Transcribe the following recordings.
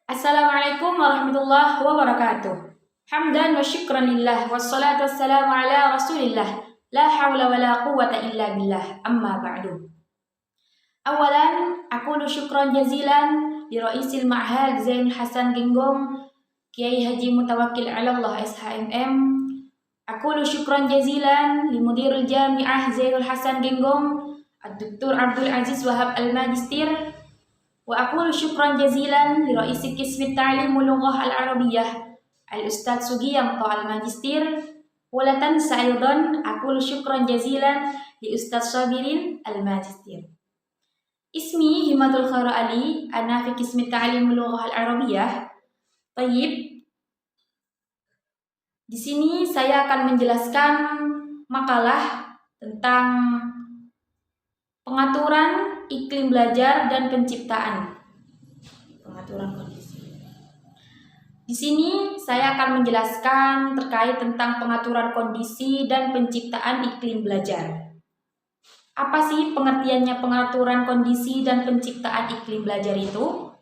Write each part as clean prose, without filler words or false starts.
Assalamualaikum warahmatullahi wabarakatuh. Hamdan wa syukran lillah wassalatu wassalamu ala rasulillah. La hawla wa la quwwata illa billah. Amma ba'du. Awalan, aqulu syukran jazilan li Raisil Ma'had Zainul Hasan Genggong Kiai Haji Mutawakkil 'ala Allah SHMM. Aqulu syukran jazilan li Mudirul Jami'ah Zainul Hasan Genggong Ad-Doktor Abdul Aziz Wahab Al-Magistir. Wa aqulu syukran jazilan li Raisi Qismi Ta'limul Lughah Al-Arabiyyah Al-Ustadz Sugiyanto Al-Magistir. Wa la tansa aidan aqulu syukran jazilan li Ustadz Sabirin Al-Magistir. Ismi Himatul Khaira Ali, ana fi Qismi Ta'limul Lughah Al-Arabiyyah. Tayyib. Di sini saya akan menjelaskan makalah tentang pengaturan iklim belajar dan penciptaan. Pengaturan kondisi. Di sini saya akan menjelaskan terkait tentang pengaturan kondisi dan penciptaan iklim belajar. Apa sih pengertiannya pengaturan kondisi dan penciptaan iklim belajar itu?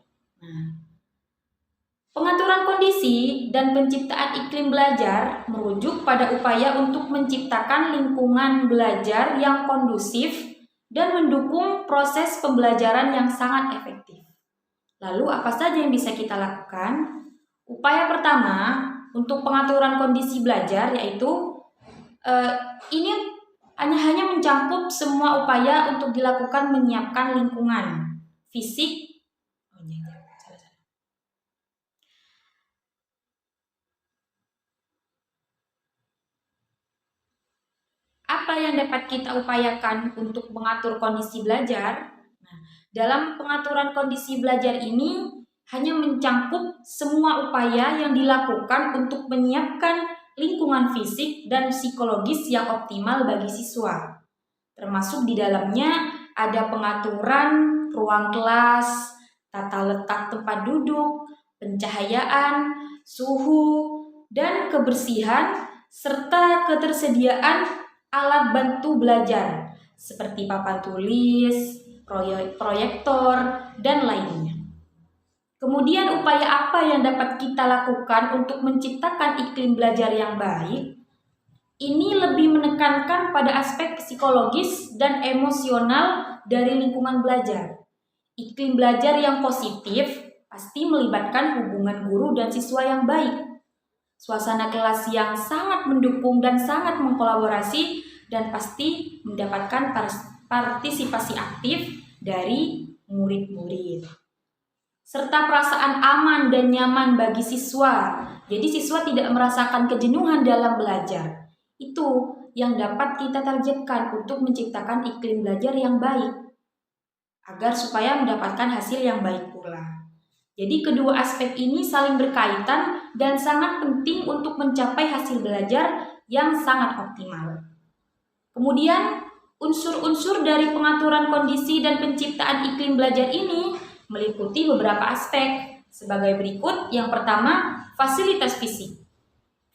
Pengaturan kondisi dan penciptaan iklim belajar merujuk pada upaya untuk menciptakan lingkungan belajar yang kondusif dan mendukung proses pembelajaran yang sangat efektif. Lalu apa saja yang bisa kita lakukan? Upaya pertama untuk pengaturan kondisi belajar yaitu ini hanya mencakup semua upaya untuk dilakukan menyiapkan lingkungan fisik. Apa yang dapat kita upayakan untuk mengatur kondisi belajar? Nah, dalam pengaturan kondisi belajar ini hanya mencangkup semua upaya yang dilakukan untuk menyiapkan lingkungan fisik dan psikologis yang optimal bagi siswa. Termasuk di dalamnya ada pengaturan ruang kelas, tata letak tempat duduk, pencahayaan, suhu, dan kebersihan, serta ketersediaan alat bantu belajar seperti papan tulis, proyektor, dan lainnya. Kemudian upaya apa yang dapat kita lakukan untuk menciptakan iklim belajar yang baik? Ini lebih menekankan pada aspek psikologis dan emosional dari lingkungan belajar. Iklim belajar yang positif pasti melibatkan hubungan guru dan siswa yang baik. Suasana kelas yang sangat mendukung dan sangat mengkolaborasi dan pasti mendapatkan partisipasi aktif dari murid-murid. Serta perasaan aman dan nyaman bagi siswa. Jadi siswa tidak merasakan kejenuhan dalam belajar. Itu yang dapat kita targetkan untuk menciptakan iklim belajar yang baik. Agar supaya mendapatkan hasil yang baik pula. Jadi kedua aspek ini saling berkaitan dan sangat penting untuk mencapai hasil belajar yang sangat optimal. Kemudian unsur-unsur dari pengaturan kondisi dan penciptaan iklim belajar ini meliputi beberapa aspek sebagai berikut. Yang pertama, fasilitas fisik.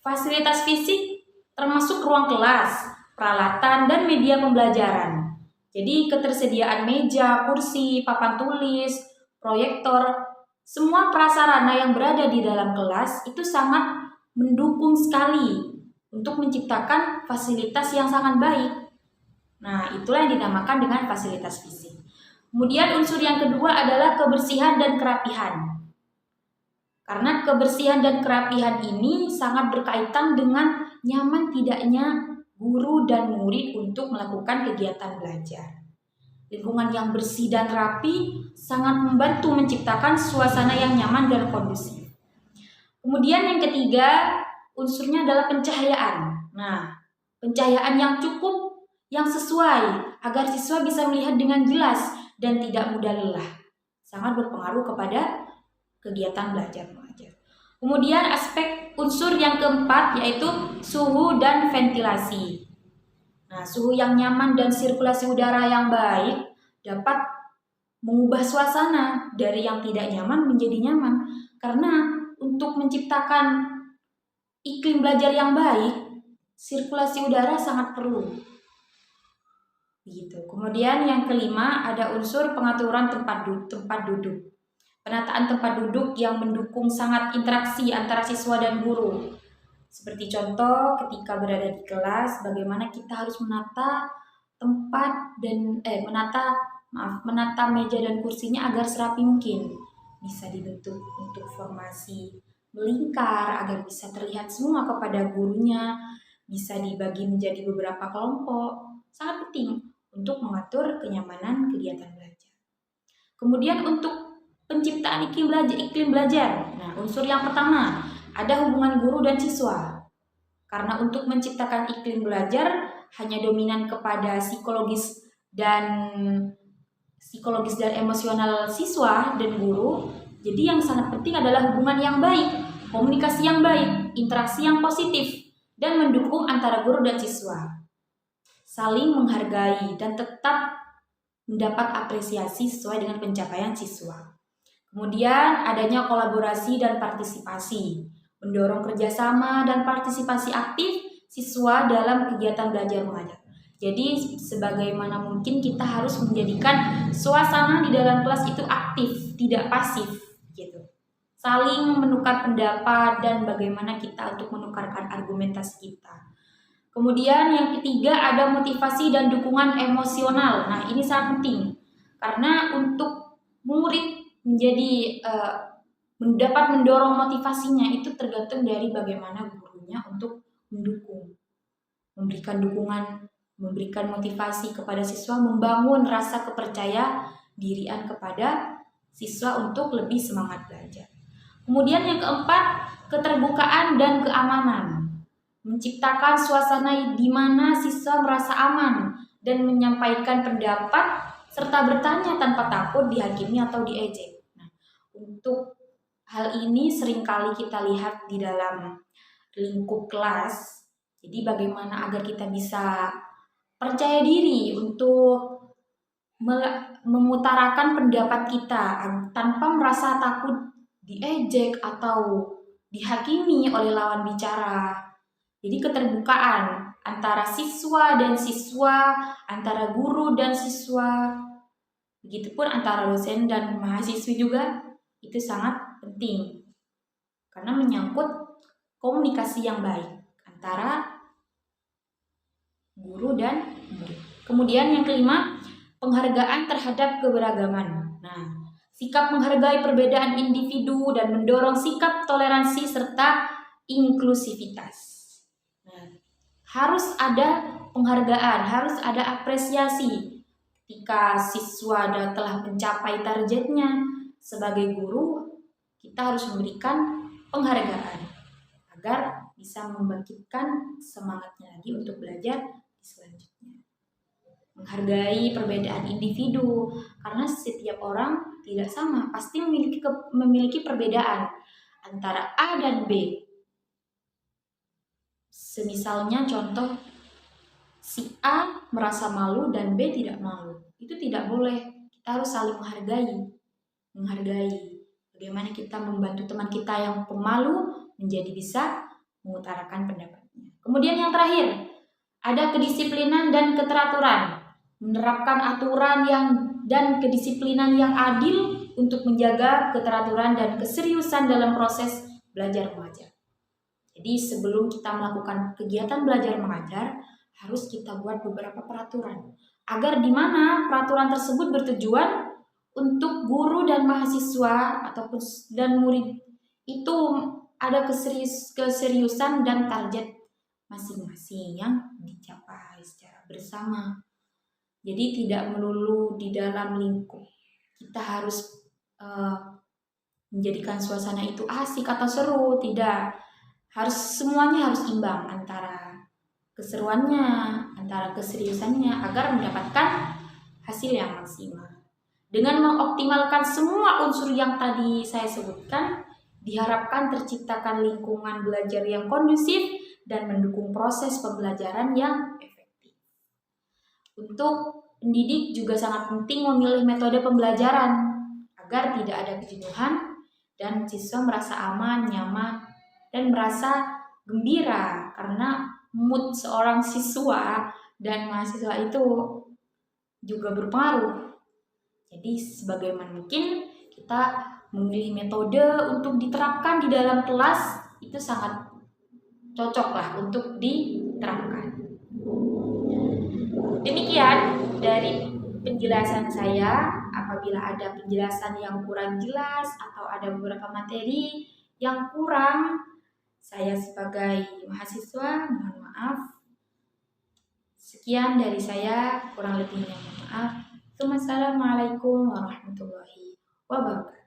Fasilitas fisik termasuk ruang kelas, peralatan, dan media pembelajaran. Jadi ketersediaan meja, kursi, papan tulis, proyektor, semua prasarana yang berada di dalam kelas itu sangat mendukung sekali untuk menciptakan fasilitas yang sangat baik. Nah, itulah yang dinamakan dengan fasilitas fisik. Kemudian unsur yang kedua adalah kebersihan dan kerapihan. Karena kebersihan dan kerapihan ini sangat berkaitan dengan nyaman tidaknya guru dan murid untuk melakukan kegiatan belajar. Lingkungan yang bersih dan rapi sangat membantu menciptakan suasana yang nyaman dan kondusif. Kemudian yang ketiga, unsurnya adalah pencahayaan. Nah, pencahayaan yang cukup, yang sesuai, agar siswa bisa melihat dengan jelas dan tidak mudah lelah. Sangat berpengaruh kepada kegiatan belajar mengajar. Kemudian aspek unsur yang keempat yaitu suhu dan ventilasi. Nah, suhu yang nyaman dan sirkulasi udara yang baik dapat mengubah suasana dari yang tidak nyaman menjadi nyaman. Karena untuk menciptakan iklim belajar yang baik, sirkulasi udara sangat perlu. Gitu. Kemudian yang kelima ada unsur pengaturan tempat duduk. penataan tempat duduk yang mendukung sangat interaksi antara siswa dan guru. Seperti contoh ketika berada di kelas, bagaimana kita harus menata tempat dan menata meja dan kursinya agar serapi mungkin. Bisa dibentuk untuk formasi melingkar agar bisa terlihat semua kepada gurunya, bisa dibagi menjadi beberapa kelompok. Sangat penting untuk mengatur kenyamanan kegiatan belajar. Kemudian untuk penciptaan iklim belajar. Nah, unsur yang pertama ada hubungan guru dan siswa. Karena untuk menciptakan iklim belajar hanya dominan kepada psikologis dan emosional siswa dan guru. Jadi yang sangat penting adalah hubungan yang baik, komunikasi yang baik, interaksi yang positif, dan mendukung antara guru dan siswa. Saling menghargai dan tetap mendapat apresiasi sesuai dengan pencapaian siswa. Kemudian adanya kolaborasi dan partisipasi, mendorong kerjasama dan partisipasi aktif siswa dalam kegiatan belajar mengajar. Jadi sebagaimana mungkin kita harus menjadikan suasana di dalam kelas itu aktif, tidak pasif gitu. Saling menukar pendapat dan bagaimana kita untuk menukarkan argumentasi kita. Kemudian yang ketiga ada motivasi dan dukungan emosional. Nah, ini sangat penting karena untuk murid menjadi mendapat mendorong motivasinya itu tergantung dari bagaimana gurunya untuk mendukung, memberikan dukungan, memberikan motivasi kepada siswa, membangun rasa kepercaya dirian kepada siswa untuk lebih semangat belajar. Kemudian yang keempat, keterbukaan dan keamanan. Menciptakan suasana di mana siswa merasa aman dan menyampaikan pendapat serta bertanya tanpa takut dihakimi atau diejek. Nah, untuk hal ini seringkali kita lihat di dalam lingkup kelas. Jadi bagaimana agar kita bisa percaya diri untuk mengutarakan pendapat kita tanpa merasa takut diejek atau dihakimi oleh lawan bicara. Jadi keterbukaan antara siswa dan siswa, antara guru dan siswa, begitupun antara dosen dan mahasiswa juga itu sangat penting. Karena menyangkut komunikasi yang baik antara guru dan murid. Kemudian yang kelima, penghargaan terhadap keberagaman. Nah, sikap menghargai perbedaan individu dan mendorong sikap toleransi serta inklusivitas. Harus ada penghargaan, harus ada apresiasi. Ketika siswa telah mencapai targetnya, sebagai guru kita harus memberikan penghargaan agar bisa membangkitkan semangatnya lagi untuk belajar di selanjutnya. Menghargai perbedaan individu karena setiap orang tidak sama, pasti memiliki perbedaan antara A dan B. Semisalnya contoh si A merasa malu dan B tidak malu. Itu tidak boleh. Kita harus saling menghargai. Bagaimana kita membantu teman kita yang pemalu menjadi bisa mengutarakan pendapatnya. Kemudian yang terakhir, ada kedisiplinan dan keteraturan. Menerapkan aturan dan kedisiplinan yang adil untuk menjaga keteraturan dan keseriusan dalam proses belajar mengajar. Jadi sebelum kita melakukan kegiatan belajar mengajar, harus kita buat beberapa peraturan. Agar di mana peraturan tersebut bertujuan untuk guru dan mahasiswa ataupun dan murid itu ada keseriusan dan target masing-masing yang dicapai secara bersama. Jadi tidak melulu di dalam lingkup. Kita harus menjadikan suasana itu asik atau seru, tidak. Semuanya harus imbang antara keseruannya, antara keseriusannya agar mendapatkan hasil yang maksimal. Dengan mengoptimalkan semua unsur yang tadi saya sebutkan, diharapkan terciptakan lingkungan belajar yang kondusif dan mendukung proses pembelajaran yang efektif. Untuk pendidik juga sangat penting memilih metode pembelajaran agar tidak ada kejenuhan dan siswa merasa aman, nyaman, dan merasa gembira karena mood seorang siswa dan mahasiswa itu juga berpengaruh. Jadi sebagaimana mungkin kita memilih metode untuk diterapkan di dalam kelas itu sangat cocok lah untuk diterapkan. Demikian dari penjelasan saya. Apabila ada penjelasan yang kurang jelas atau ada beberapa materi yang kurang, saya sebagai mahasiswa mohon maaf. Sekian dari saya, kurang lebihnya mohon maaf. Wassalamualaikum warahmatullahi wabarakatuh.